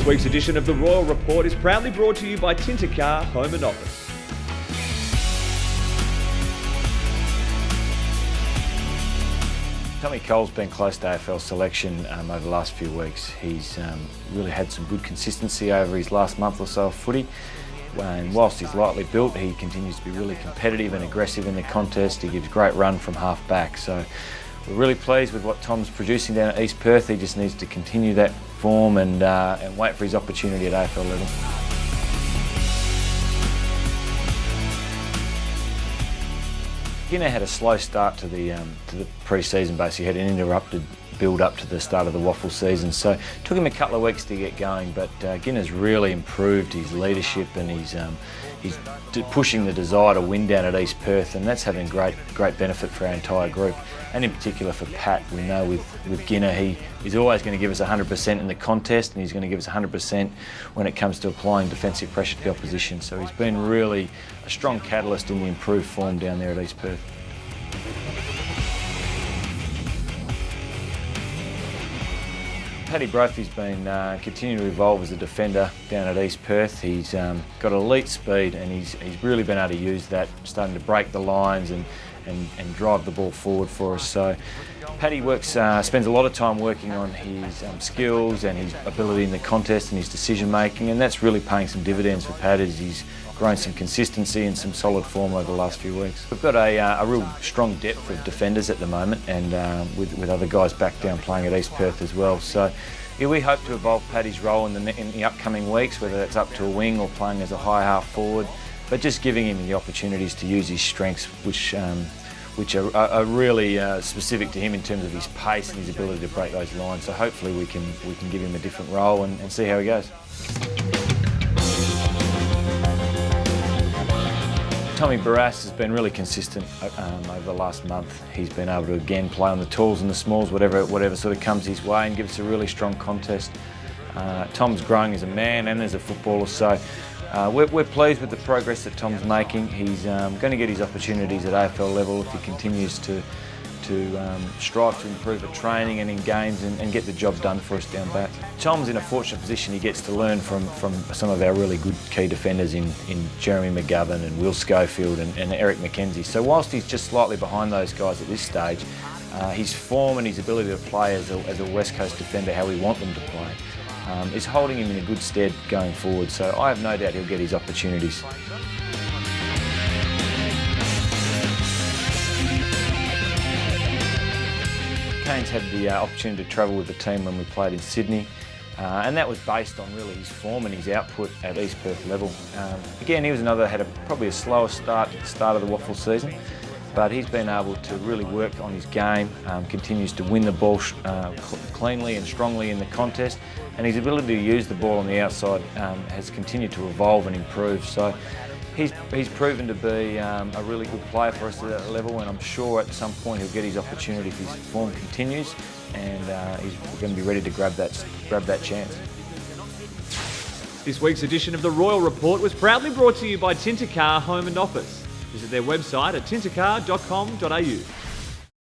This week's edition of the Royal Report is proudly brought to you by Tint-a-Car Home and Office. Tommy Cole's been close to AFL selection over the last few weeks. He's really had some good consistency over his last month or so of footy. And whilst he's lightly built, he continues to be really competitive and aggressive in the contest. He gives great run from half back. So we're really pleased with what Tom's producing down at East Perth. He just needs to continue that form and wait for his opportunity at AFL level. Gina had a slow start to the pre-season. Basically, had an interrupted build up to the start of the waffle season, so it took him a couple of weeks to get going. But Gina's really improved his leadership, and he's pushing the desire to win down at East Perth, and that's having great benefit for our entire group, and in particular for Pat. We know with Gina, he's always going to give us 100% in the contest, and he's going to give us 100% when it comes to applying defensive pressure to the opposition. So he's been really a strong catalyst in the improved form down there at East Perth. Paddy Brophy's been continuing to evolve as a defender down at East Perth. He's got elite speed, and he's really been able to use that, starting to break the lines and drive the ball forward for us. So Paddy spends a lot of time working on his skills and his ability in the contest and his decision making, and that's really paying some dividends for Paddy as he's grown some consistency and some solid form over the last few weeks. We've got a real strong depth of defenders at the moment, and with other guys back down playing at East Perth as well. So yeah, we hope to evolve Paddy's role in the upcoming weeks, whether that's up to a wing or playing as a high half forward, but just giving him the opportunities to use his strengths, which are really specific to him in terms of his pace and his ability to break those lines. So hopefully we can give him a different role and see how he goes. Tommy Barrass has been really consistent over the last month. He's been able to again play on the talls and the smalls, whatever sort of comes his way, and give us a really strong contest. Tom's growing as a man and as a footballer, so we're pleased with the progress that Tom's making. He's going to get his opportunities at AFL level if he continues to strive to improve at training and in games and get the job done for us down back. Tom's in a fortunate position. He gets to learn from some of our really good key defenders in Jeremy McGovern and Will Schofield and Eric McKenzie. So whilst he's just slightly behind those guys at this stage, his form and his ability to play as a West Coast defender how we want them to play is holding him in a good stead going forward. So I have no doubt he'll get his opportunities. Kane's had the opportunity to travel with the team when we played in Sydney, and that was based on really his form and his output at East Perth level. Again, he was had probably a slower start at the start of the waffle season, but he's been able to really work on his game, continues to win the ball cleanly and strongly in the contest, and his ability to use the ball on the outside has continued to evolve and improve. So he's proven to be a really good player for us at that level, and I'm sure at some point he'll get his opportunity if his form continues, and he's going to be ready to grab that chance. This week's edition of the Royal Report was proudly brought to you by Tint-a-Car Home and Office. Visit their website at tintacar.com.au.